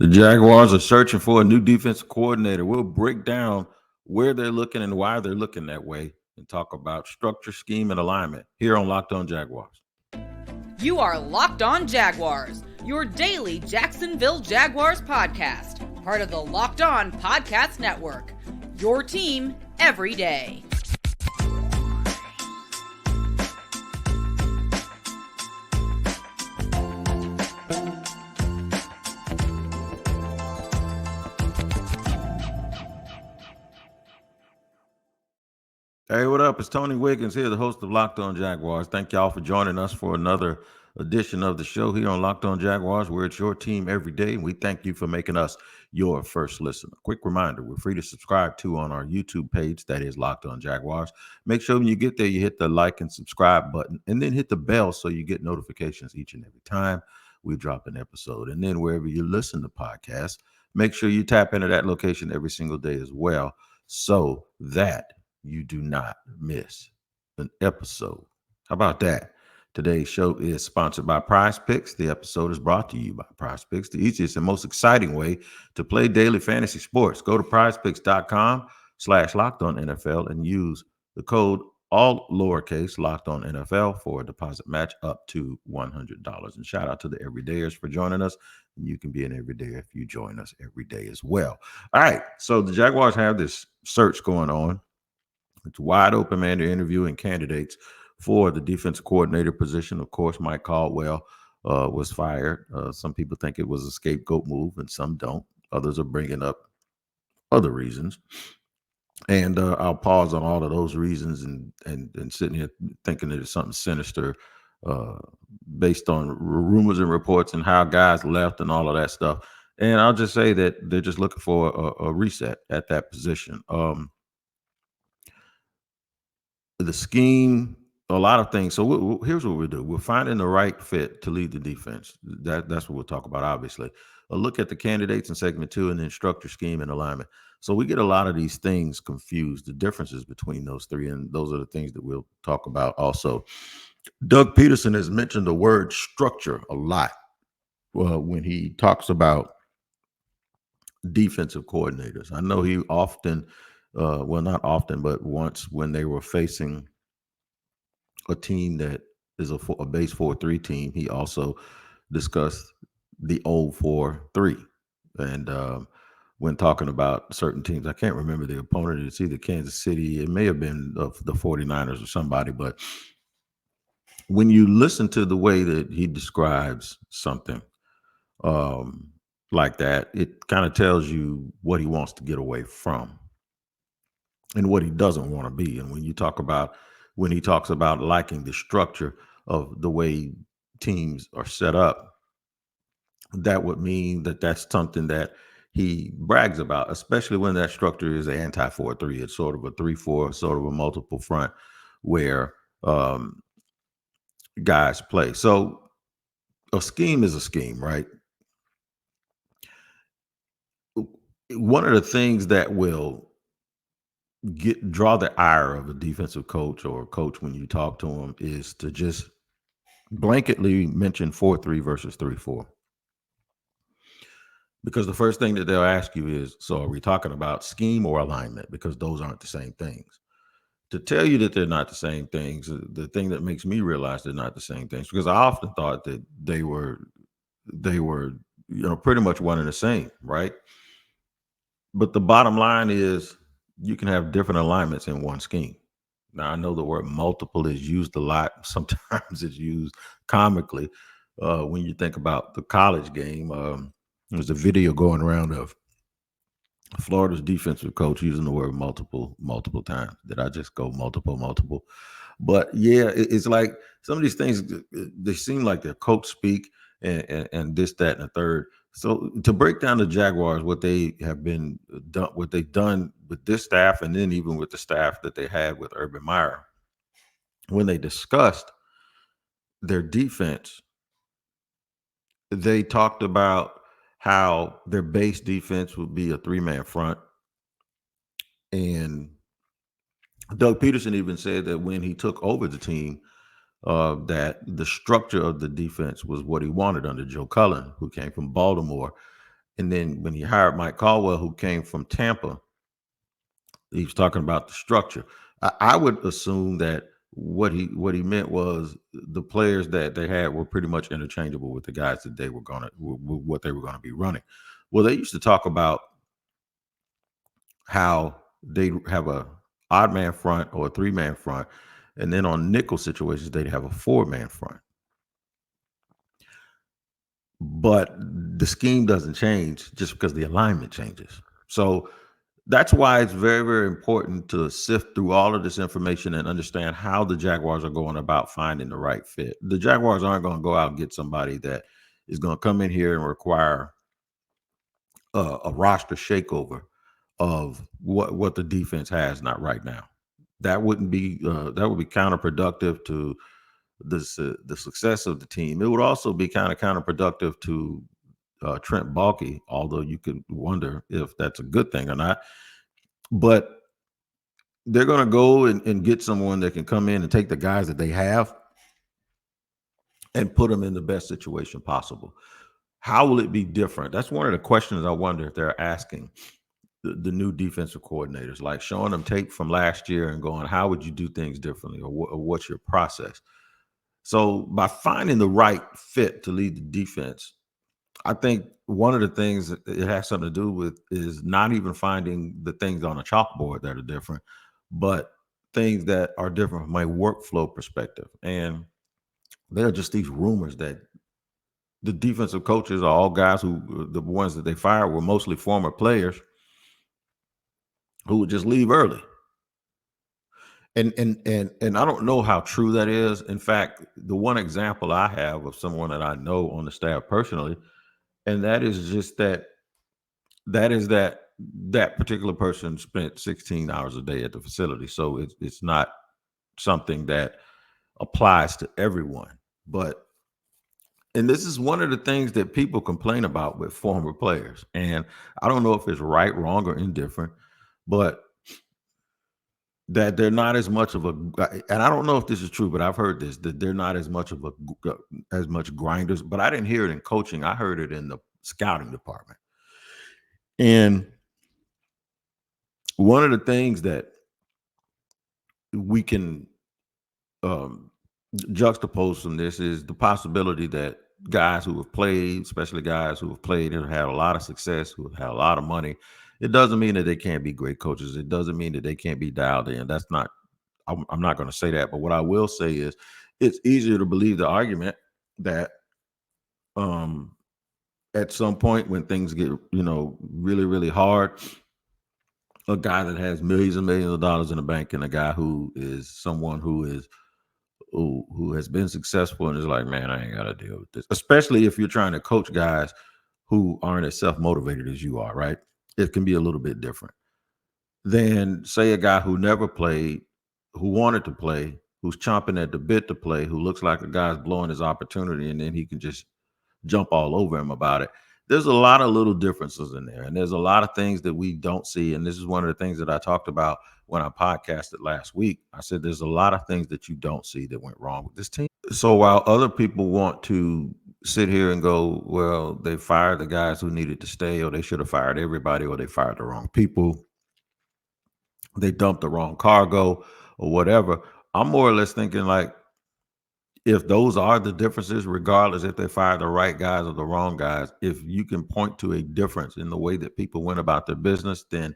The Jaguars are searching for a new defensive coordinator. We'll break down where they're looking and why they're looking that way and talk about structure, scheme, and alignment here on Locked On Jaguars. You are Locked On Jaguars, your daily Jacksonville Jaguars podcast, part of the Locked On Podcast Network, your team every day. Hey, what up? It's Tony Wiggins here, the host of Locked On Jaguars. Thank y'all for joining us for another edition of the show here on Locked On Jaguars, where it's your team every day. And we thank you for making us your first listen. A quick reminder, we're free to subscribe to on our YouTube page, that is Locked On Jaguars. Make sure when you get there, you hit the like and subscribe button, and then hit the bell so you get notifications each and every time we drop an episode. And then wherever you listen to podcasts, make sure you tap into that location every single day as well, so that you do not miss an episode. How about that? Today's show is sponsored by PrizePicks. The episode is brought to you by PrizePicks, the easiest and most exciting way to play daily fantasy sports. Go to prizepicks.com/LockedOnNFL and use the code all lowercase LockedOnNFL for a deposit match up to $100. And shout out to the everydayers for joining us. You can be an everyday if you join us every day as well. All right, so the Jaguars have this search going on. It's wide open, man. They're interviewing candidates for the defensive coordinator position. Of course, Mike Caldwell was fired. Some people think it was a scapegoat move, and some don't. Others are bringing up other reasons. And I'll pause on all of those reasons and sitting here thinking that it's something sinister based on rumors and reports and how guys left and all of that stuff. And I'll just say that they're just looking for a reset at that position. The scheme, a lot of things. So here's what we do. We're finding the right fit to lead the defense. That's what we'll talk about, obviously. A look at the candidates in segment 2, and then structure, scheme, and alignment. So we get a lot of these things confused, the differences between those three, and those are the things that we'll talk about also. Doug Pederson has mentioned the word structure a lot when he talks about defensive coordinators. I know he often not often, but once when they were facing a team that is a base 4-3 team, he also discussed the old 4-3. And when talking about certain teams, I can't remember the opponent. It's either Kansas City. It may have been the 49ers or somebody. But when you listen to the way that he describes something like that, it kind of tells you what he wants to get away from and what he doesn't want to be. And when he talks about liking the structure of the way teams are set up, that would mean that that's something that he brags about, especially when that structure is an anti-4-3. It's sort of a 3-4, sort of a multiple front where guys play. So a scheme is a scheme, right? One of the things that will draw the ire of a defensive coach or a coach when you talk to him is to just blanketly mention 4-3 versus 3-4. Because the first thing that they'll ask you is, so are we talking about scheme or alignment? Because those aren't the same things. To tell you that they're not the same things, the thing that makes me realize they're not the same things, because I often thought that they were, pretty much one and the same, right? But the bottom line is, you can have different alignments in one scheme. Now, I know the word multiple is used a lot. Sometimes it's used comically. When you think about the college game, there's a video going around of Florida's defensive coach using the word multiple times. Did I just go multiple? But yeah, it's like some of these things, they seem like they're coach speak and this, that, and the third. So to break down the Jaguars, what they've done with this staff, and then even with the staff that they had with Urban Meyer, when they discussed their defense, they talked about how their base defense would be a 3-man front. And Doug Pederson even said that when he took over the team, that the structure of the defense was what he wanted under Joe Cullen, who came from Baltimore. And then when he hired Mike Caldwell, who came from Tampa, he was talking about the structure. I would assume that what he meant was the players that they had were pretty much interchangeable with the guys that they were what they were gonna be running. Well, they used to talk about how they have a odd man front or a 3-man front, and then on nickel situations they'd have a 4-man front. But the scheme doesn't change just because the alignment changes. So that's why it's very, very important to sift through all of this information and understand how the Jaguars are going about finding the right fit. The Jaguars aren't going to go out and get somebody that is going to come in here and require a roster shakeover of what the defense has not right now. That would be counterproductive to the success of the team. It would also be kind of counterproductive to Trent Baalke, although you could wonder if that's a good thing or not. But they're going to go and get someone that can come in and take the guys that they have and put them in the best situation possible. How will it be different? That's one of the questions I wonder if they're asking the new defensive coordinators, like showing them tape from last year and going, how would you do things differently, or what's your process? So by finding the right fit to lead the defense, I think one of the things that it has something to do with is not even finding the things on a chalkboard that are different, but things that are different from a workflow perspective. And there are just these rumors that the defensive coaches are all guys who, the ones that they fired were mostly former players who would just leave early. And I don't know how true that is. In fact, the one example I have of someone that I know on the staff personally, and that is just that particular person spent 16 hours a day at the facility. So it's not something that applies to everyone. And this is one of the things that people complain about with former players. And I don't know if it's right, wrong, or indifferent, but that they're not as much of a, and I don't know if this is true, but I've heard this, that they're not as much of as much grinders, but I didn't hear it in coaching. I heard it in the scouting department. And one of the things that we can juxtapose from this is the possibility that guys who have played, especially guys who have played and had a lot of success, who have had a lot of money, it doesn't mean that they can't be great coaches. It doesn't mean that they can't be dialed in. That's not, I'm not going to say that. But what I will say is it's easier to believe the argument that at some point when things get, really, really hard, a guy that has millions and millions of dollars in the bank and a guy who is someone who has been successful and is like, man, I ain't got to deal with this. Especially if you're trying to coach guys who aren't as self-motivated as you are, right? It can be a little bit different than, say, a guy who never played, who wanted to play, who's chomping at the bit to play, who looks like a guy's blowing his opportunity, and then he can just jump all over him about it. There's a lot of little differences in there, and there's a lot of things that we don't see. And this is one of the things that I talked about when I podcasted last week. I said there's a lot of things that you don't see that went wrong with this team. So while other people want to sit here and go, well, they fired the guys who needed to stay, or they should have fired everybody, or they fired the wrong people, they dumped the wrong cargo, or whatever, I'm more or less thinking like, if those are the differences, regardless if they fired the right guys or the wrong guys, if you can point to a difference in the way that people went about their business, then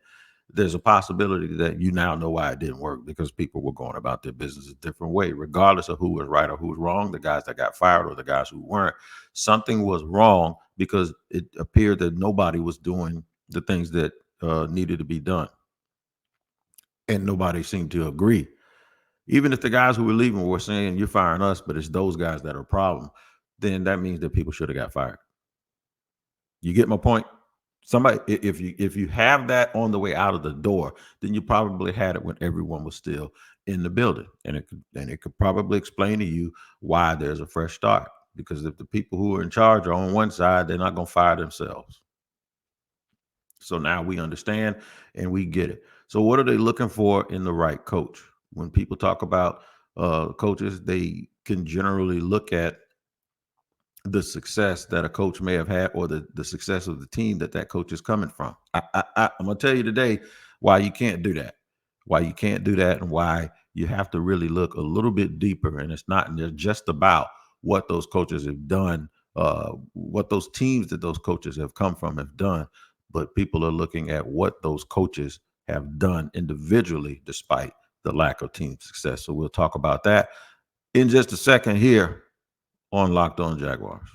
there's a possibility that you now know why it didn't work, because people were going about their business a different way, regardless of who was right or who was wrong, the guys that got fired or the guys who weren't. Something was wrong because it appeared that nobody was doing the things that needed to be done. And nobody seemed to agree. Even if the guys who were leaving were saying, you're firing us, but it's those guys that are a problem, then that means that people should have got fired. You get my point? Somebody, if you have that on the way out of the door, then you probably had it when everyone was still in the building. And it could probably explain to you why there's a fresh start. Because if the people who are in charge are on one side, they're not going to fire themselves. So now we understand and we get it. So what are they looking for in the right coach? When people talk about coaches, they can generally look at the success that a coach may have had, or the success of the team that coach is coming from. I'm going to tell you today why you can't do that, and why you have to really look a little bit deeper. And it's not just about what those coaches have done, what those teams that those coaches have come from have done, but people are looking at what those coaches have done individually despite the lack of team success. So we'll talk about that in just a second here on Locked On Jaguars.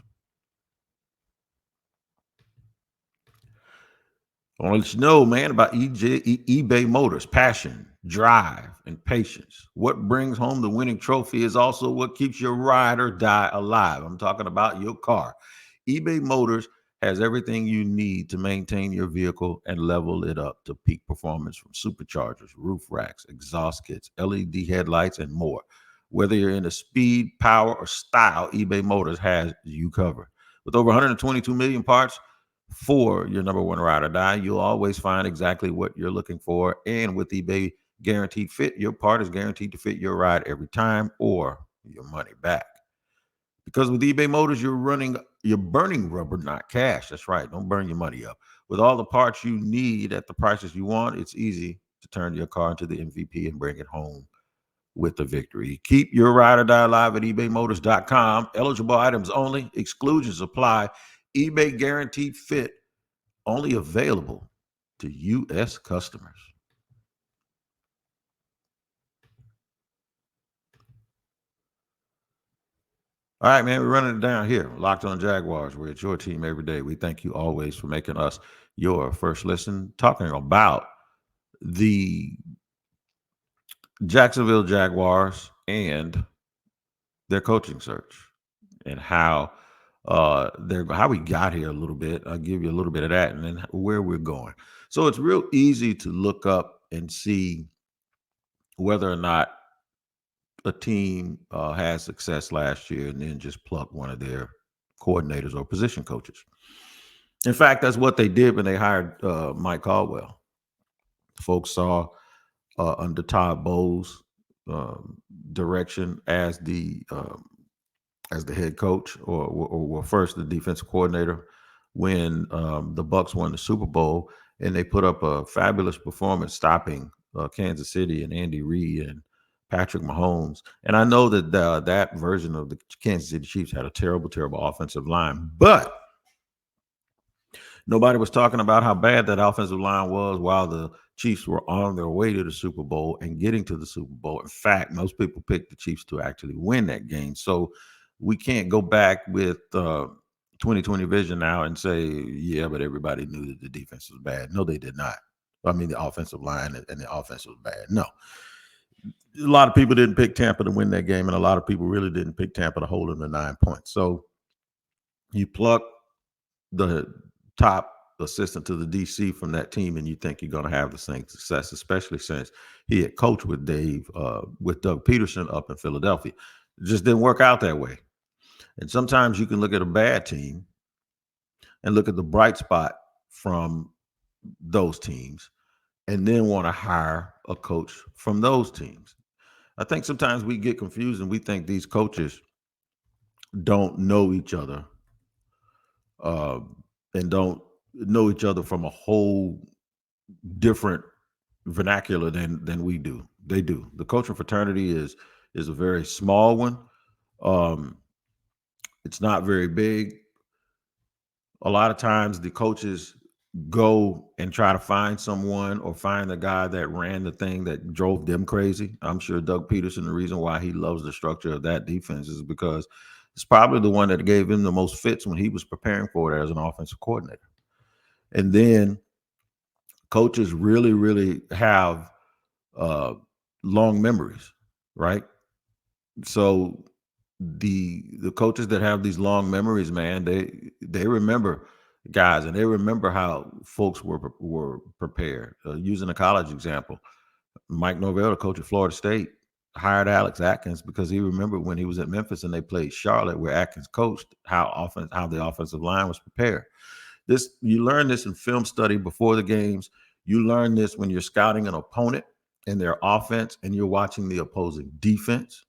I want to let you know, man, about eBay Motors. Passion, drive, and patience. What brings home the winning trophy is also what keeps your ride or die alive. I'm talking about your car. eBay Motors has everything you need to maintain your vehicle and level it up to peak performance, from superchargers, roof racks, exhaust kits, LED headlights, and more. Whether you're into speed, power, or style, eBay Motors has you covered. With over 122 million parts for your number one ride or die, you'll always find exactly what you're looking for. And with eBay Guaranteed Fit, your part is guaranteed to fit your ride every time, or your money back. Because with eBay Motors, you're burning rubber, not cash. That's right. Don't burn your money up. With all the parts you need at the prices you want, it's easy to turn your car into the MVP and bring it home with the victory. Keep your ride or die alive at ebaymotors.com. Eligible items only. Exclusions apply. eBay Guaranteed Fit, only available to U.S. customers. All right, man, we're running it down here. Locked On Jaguars. We're at your team every day. We thank you always for making us your first listen. Talking about the Jacksonville Jaguars and their coaching search, and how we got here a little bit. I'll give you a little bit of that, and then where we're going. So it's real easy to look up and see whether or not a team had success last year, and then just pluck one of their coordinators or position coaches. In fact, that's what they did when they hired Mike Caldwell. Folks saw under Todd Bowles' direction as the head coach, or first the defensive coordinator, when the Bucs won the Super Bowl, and they put up a fabulous performance stopping Kansas City and Andy Reid and Patrick Mahomes. And I know that that version of the Kansas City Chiefs had a terrible, terrible offensive line, but nobody was talking about how bad that offensive line was while the Chiefs were on their way to the Super Bowl and getting to the Super Bowl. In fact, most people picked the Chiefs to actually win that game. So we can't go back with 2020 vision now and say, yeah, but everybody knew that the defense was bad. No, they did not. I mean, the offensive line and the offense was bad. No. A lot of people didn't pick Tampa to win that game, and a lot of people really didn't pick Tampa to hold them to 9 points. So you pluck the top assistant to the DC from that team, and you think you're going to have the same success, especially since he had coached with Doug Pederson up in Philadelphia. It just didn't work out that way. And sometimes you can look at a bad team and look at the bright spot from those teams, and then want to hire a coach from those teams. I think sometimes we get confused and we think these coaches don't know each other and don't know each other from a whole different vernacular than we do. They do. The coaching fraternity is a very small one. It's not very big. A lot of times the coaches go and try to find someone, or find the guy that ran the thing that drove them crazy. I'm sure Doug Pederson, the reason why he loves the structure of that defense is because it's probably the one that gave him the most fits when he was preparing for it as an offensive coordinator. And then coaches really, really have long memories, right? So the coaches that have these long memories, man, they remember guys, and they remember how folks were prepared. Using a college example, Mike Norvell, the coach at Florida State, hired Alex Atkins because he remembered when he was at Memphis and they played Charlotte, where Atkins coached, how the offensive line was prepared. You learn this in film study before the games. You learn this when you're scouting an opponent and their offense, and you're watching the opposing defense.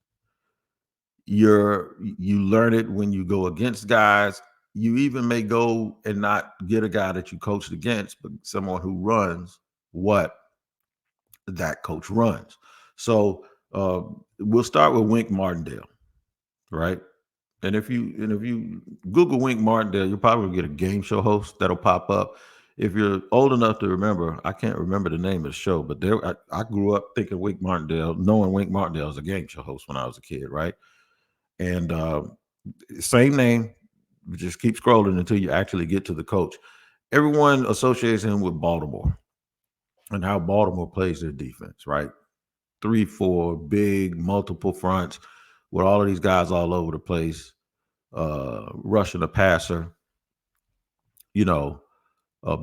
You learn it when you go against guys. You even may go and not get a guy that you coached against, but someone who runs what that coach runs. So we'll start with Wink Martindale, right? And if you Google Wink Martindale, you'll probably get a game show host that'll pop up. If you're old enough to remember, I can't remember the name of the show, but I grew up thinking Wink Martindale, knowing Wink Martindale as a game show host when I was a kid, right? And same name, just keep scrolling until you actually get to the coach. Everyone associates him with Baltimore and how Baltimore plays their defense, right? 3-4, big, multiple fronts with all of these guys all over the place, rushing the passer, you know,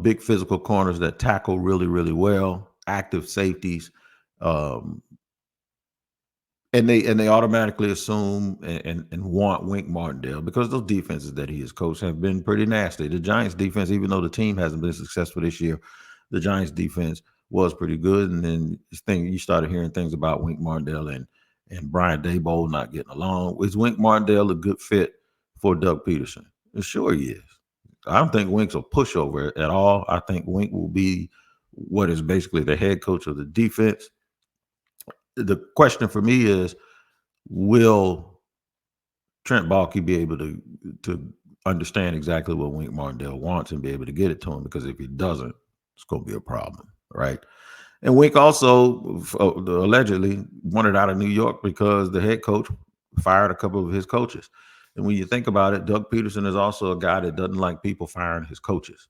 big physical corners that tackle really, really well, active safeties. Um, and they automatically assume and want Wink Martindale because those defenses that he has coached have been pretty nasty. The Giants defense, even though the team hasn't been successful this year, the Giants defense was pretty good. And then you started hearing things about Wink Martindale and Brian Daboll not getting along. Is Wink Martindale a good fit for Doug Pederson? Sure he is. I don't think Wink's a pushover at all. I think Wink will be what is basically the head coach of the defense. The question for me is, will Trent Baalke be able to understand exactly what Wink Martindale wants and be able to get it to him? Because if he doesn't, it's going to be a problem, right? And Wink also allegedly wanted out of New York because the head coach fired a couple of his coaches. And when you think about it, Doug Pederson is also a guy that doesn't like people firing his coaches.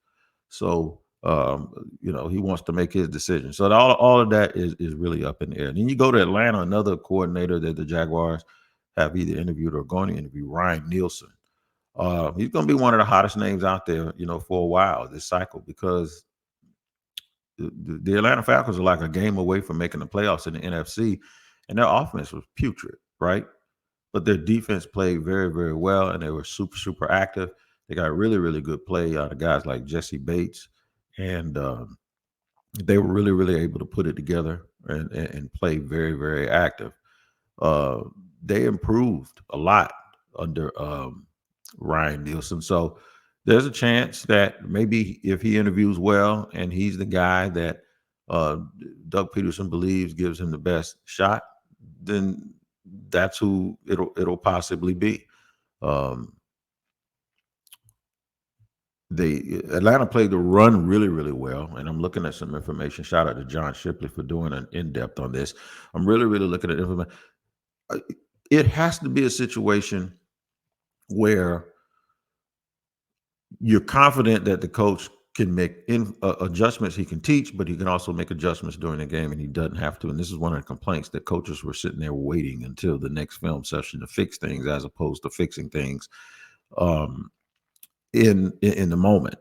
So he wants to make his decision. So all of that is really up in the air. Then you go to Atlanta, another coordinator that the Jaguars have either interviewed or going to interview, Ryan Nielsen. He's going to be one of the hottest names out there, for a while this cycle, because the Atlanta Falcons are like a game away from making the playoffs in the NFC, and their offense was putrid, right? But their defense played very, very well, and they were super, super active. They got really, really good play out of guys like Jesse Bates, and they were really, really able to put it together and play very, very active. They improved a lot under Ryan Nielsen. So there's a chance that maybe if he interviews well and he's the guy that Doug Pederson believes gives him the best shot, then that's who it'll possibly be. Atlanta played the run really, really well, and I'm looking at some information. Shout out to John Shipley for doing an in-depth on this. I'm really, really looking at information. It has to be a situation where you're confident that the coach can make adjustments. He can teach, but he can also make adjustments during the game, and he doesn't have to. And this is one of the complaints, that coaches were sitting there waiting until the next film session to fix things, as opposed to fixing things in the moment.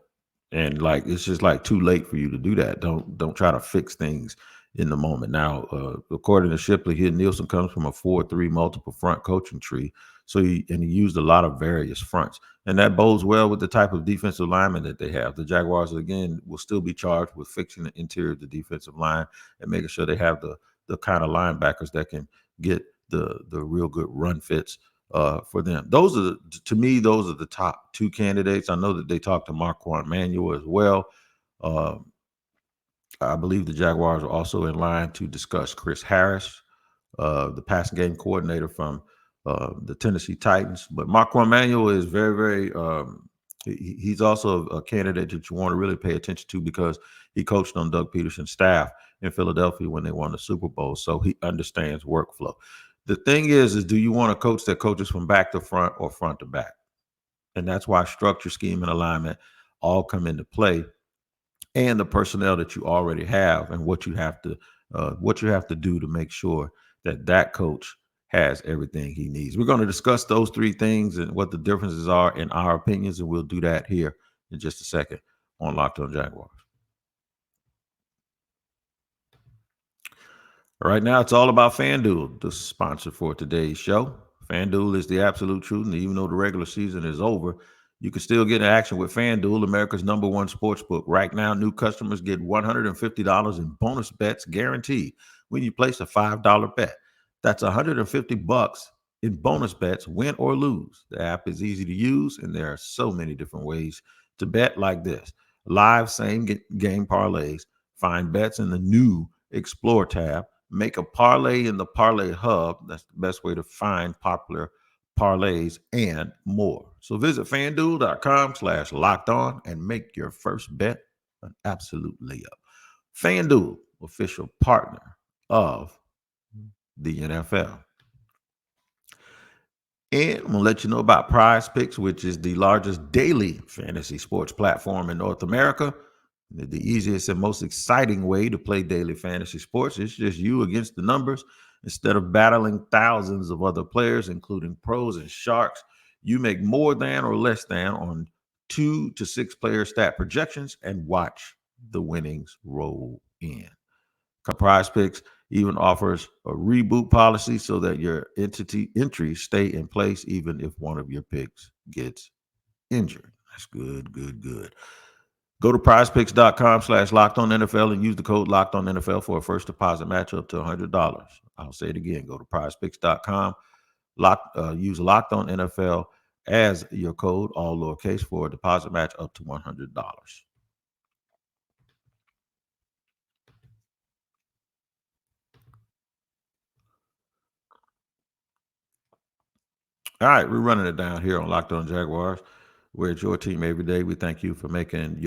And like, it's just like too late for you to do that. Don't try to fix things in the moment. Now, according to Shipley, here Nielsen comes from a 4-3 multiple front coaching tree. So he used a lot of various fronts, and that bodes well with the type of defensive lineman that they have. The Jaguars, again, will still be charged with fixing the interior of the defensive line and making sure they have the kind of linebackers that can get the real good run fits for them. To me, those are the top two candidates. I know that they talked to Marquand Manuel as well. I believe the Jaguars are also in line to discuss Chris Harris, the passing game coordinator from the Tennessee Titans. But Marquand Manuel is very, very he's also a candidate that you want to really pay attention to, because he coached on Doug Pederson's staff in Philadelphia when they won the Super Bowl. So he understands workflow. The thing is do you want a coach that coaches from back to front or front to back? And that's why structure, scheme, and alignment all come into play, and the personnel that you already have, and what you have to do to make sure that coach has everything he needs. We're going to discuss those three things and what the differences are in our opinions, and we'll do that here in just a second on Locked On Jaguars. Right now, it's all about FanDuel, the sponsor for today's show. FanDuel is the absolute truth, and even though the regular season is over, you can still get in action with FanDuel, America's #1 sportsbook. Right now, new customers get $150 in bonus bets guaranteed when you place a $5 bet. That's $150 in bonus bets, win or lose. The app is easy to use, and there are so many different ways to bet like this. Live same game parlays, find bets in the new Explore tab, make a parlay in the Parlay Hub. That's the best way to find popular parlays and more. So visit fanduel.com/locked on and make your first bet an absolute layup. FanDuel, official partner of the NFL. And I'm going to let you know about PrizePicks, which is the largest daily fantasy sports platform in North America. The easiest and most exciting way to play daily fantasy sports is just you against the numbers. Instead of battling thousands of other players, including pros and sharks, you make more than or less than on 2 to 6 player stat projections and watch the winnings roll in. PrizePicks even offers a reboot policy so that your entries stay in place even if one of your picks gets injured. That's good, good, good. Go to prizepicks.com/locked on NFL and use the code locked on NFL for a first deposit match up to $100. I'll say it again. Go to prizepicks.com, use locked on NFL as your code, all lowercase, for a deposit match up to $100. All right, we're running it down here on Locked On Jaguars. We're at your team every day. We thank you for making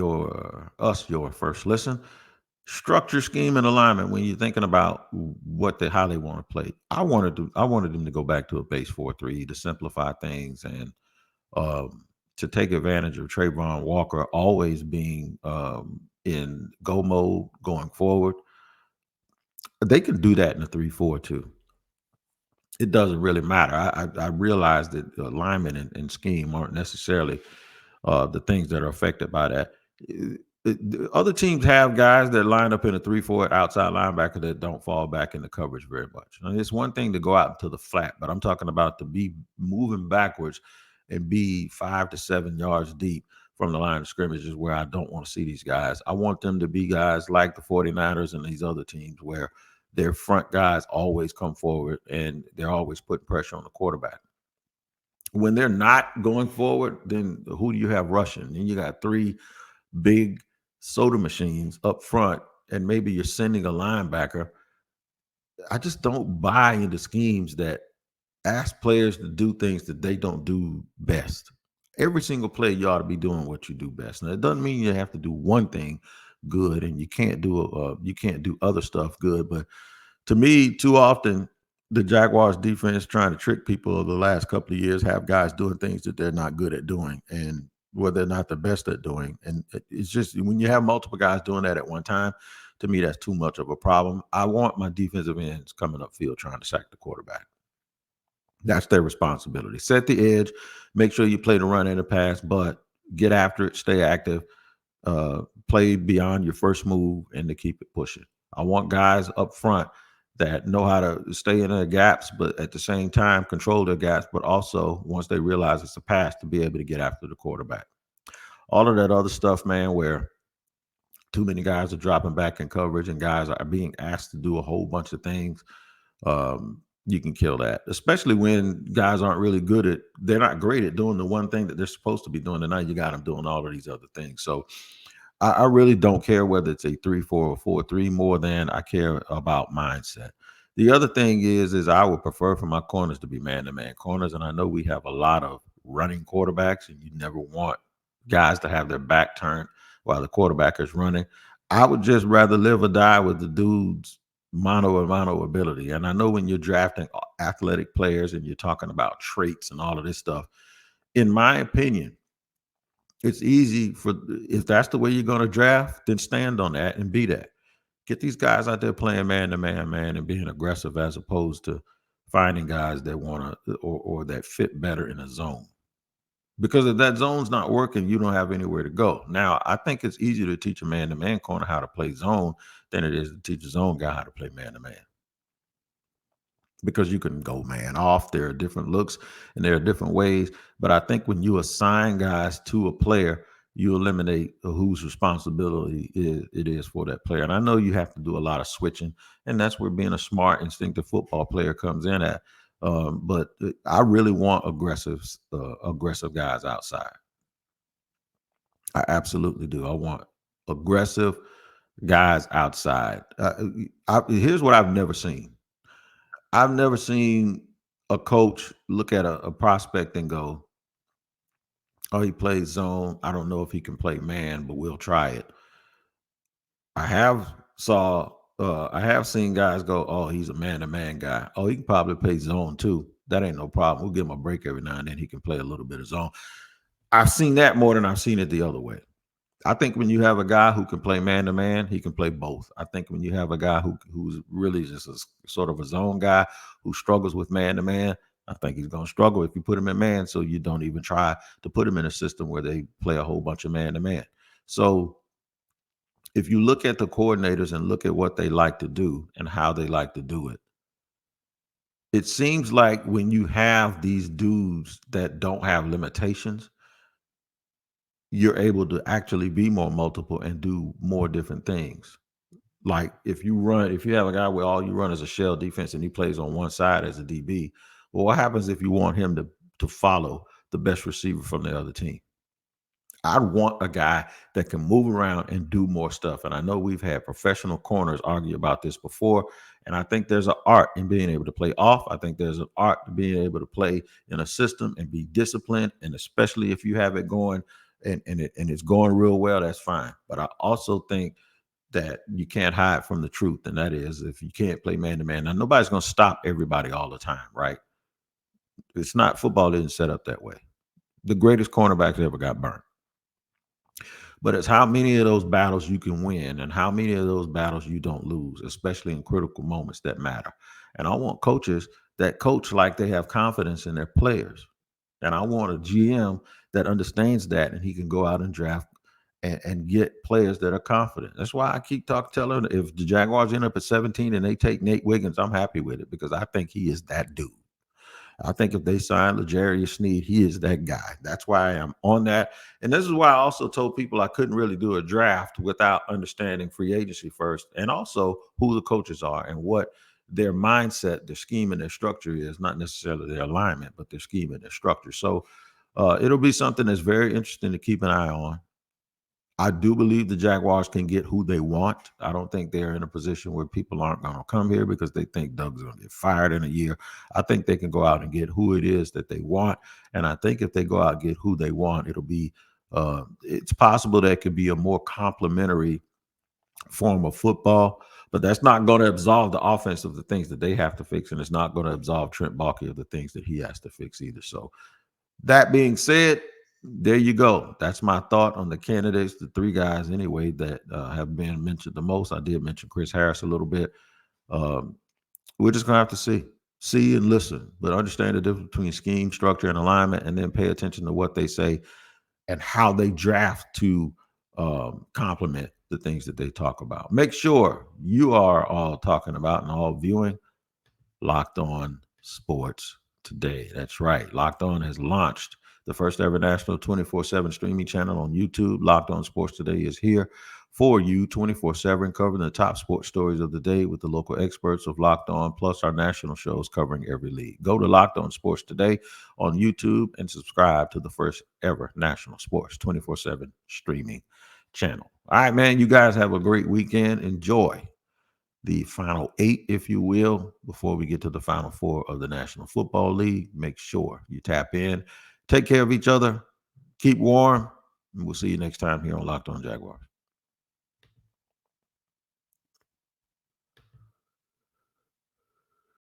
us your first listen. Structure, scheme, and alignment. When you're thinking about how they want to play, I wanted them to go back to a base 4-3 to simplify things and to take advantage of Trayvon Walker always being in go mode going forward. They can do that in a 3-4 too. It doesn't really matter. I realize that alignment and scheme aren't necessarily the things that are affected by that. Other teams have guys that line up in a 3-4 outside linebacker that don't fall back into coverage very much. Now, it's one thing to go out into the flat, but I'm talking about to be moving backwards and be 5 to 7 yards deep from the line of scrimmage is where I don't want to see these guys. I want them to be guys like the 49ers and these other teams where their front guys always come forward and they're always putting pressure on the quarterback. When they're not going forward, then who do you have rushing? And you got 3 big soda machines up front, and maybe you're sending a linebacker. I just don't buy into schemes that ask players to do things that they don't do best. Every single play, you ought to be doing what you do best. Now, it doesn't mean you have to do one thing good and you can't do other stuff good. But to me, too often, the Jaguars defense trying to trick people over the last couple of years have guys doing things that they're not good at doing and where they're not the best at doing. And it's just when you have multiple guys doing that at one time, to me, that's too much of a problem. I want my defensive ends coming upfield trying to sack the quarterback. That's their responsibility. Set the edge, make sure you play the run and the pass, but get after it, stay active, play beyond your first move, and to keep it pushing. I want guys up front that know how to stay in their gaps, but at the same time control their gaps, but also once they realize it's a pass, to be able to get after the quarterback. All of that other stuff, man, where too many guys are dropping back in coverage and guys are being asked to do a whole bunch of things. You can kill that, especially when guys aren't really they're not great at doing the one thing that they're supposed to be doing. And now you got them doing all of these other things. So I really don't care whether it's a 3-4 or 4-3 more than I care about mindset. The other thing is I would prefer for my corners to be man-to-man corners. And I know we have a lot of running quarterbacks and you never want guys to have their back turned while the quarterback is running. I would just rather live or die with the dude's mano ability. And I know when you're drafting athletic players and you're talking about traits and all of this stuff, in my opinion, it's easy if that's the way you're going to draft, then stand on that and be that. Get these guys out there playing man-to-man, man, and being aggressive as opposed to finding guys that want to or that fit better in a zone. Because if that zone's not working, you don't have anywhere to go. Now, I think it's easier to teach a man-to-man corner how to play zone than it is to teach a zone guy how to play man-to-man. Because you can go man off. There are different looks and there are different ways. But I think when you assign guys to a player, you eliminate whose responsibility it is for that player. And I know you have to do a lot of switching, and that's where being a smart, instinctive football player comes in at. But I really want aggressive guys outside. I absolutely do. I want aggressive guys outside. Here's what I've never seen. I've never seen a coach look at a prospect and go, "Oh, he plays zone. I don't know if he can play man, but we'll try it." I have I have seen guys go, "Oh, he's a man-to-man guy. Oh, he can probably play zone too. That ain't no problem. We'll give him a break every now and then. He can play a little bit of zone." I've seen that more than I've seen it the other way. I think when you have a guy who can play man to man, he can play both. I think when you have a guy who's really just a sort of a zone guy who struggles with man to man, I think he's going to struggle if you put him in man. So you don't even try to put him in a system where they play a whole bunch of man to man. So if you look at the coordinators and look at what they like to do and how they like to do it, it seems like when you have these dudes that don't have limitations, you're able to actually be more multiple and do more different things. Like if you have a guy where all you run is a shell defense and he plays on one side as a DB, well, what happens if you want him to follow the best receiver from the other team? I want a guy that can move around and do more stuff. And I know we've had professional corners argue about this before. And I think there's an art in being able to play off. I think there's an art to being able to play in a system and be disciplined. And especially if you have it going and it's going real well, that's fine. But I also think that you can't hide from the truth. And that is, if you can't play man to man, now nobody's going to stop everybody all the time, right? It's not, football isn't set up that way. The greatest cornerbacks ever got burnt. But it's how many of those battles you can win and how many of those battles you don't lose, especially in critical moments that matter. And I want coaches that coach like they have confidence in their players. And I want a GM that understands that and he can go out and draft and get players that are confident. That's why I keep telling if the Jaguars end up at 17 and they take Nate Wiggins, I'm happy with it because I think he is that dude. I think if they sign L'Jarius Sneed, he is that guy. That's why I am on that. And this is why I also told people I couldn't really do a draft without understanding free agency first, and also who the coaches are and what their mindset, their scheme, and their structure is, not necessarily their alignment, but their scheme and their structure. So it'll be something that's very interesting to keep an eye on. I do believe the Jaguars can get who they want. I don't think they're in a position where people aren't going to come here because they think Doug's going to get fired in a year. I think they can go out and get who it is that they want. And I think if they go out and get who they want, it'll be it's possible that it could be a more complementary form of football, but that's not going to absolve the offense of the things that they have to fix. And it's not going to absolve Trent Baalke of the things that he has to fix either. So that being said, there you go. That's my thought on the candidates, the three guys anyway that have been mentioned the most. I did mention Chris Harris a little bit. We're just going to have to see and listen, but understand the difference between scheme, structure, and alignment, and then pay attention to what they say and how they draft to complement the things that they talk about. Make sure you are all talking about and all viewing Locked On Sports Today. That's right. Locked On has launched the first ever national 24/7 streaming channel on YouTube. Locked On Sports Today is here for you 24/7, covering the top sports stories of the day with the local experts of Locked On, plus our national shows covering every league. Go to Locked On Sports Today on YouTube and subscribe to the first ever national sports 24/7 streaming channel. All right, man, you guys have a great weekend. Enjoy the final 8, if you will, before we get to the final 4 of the National Football League. Make sure you tap in. Take care of each other. Keep warm. And we'll see you next time here on Locked On Jaguars.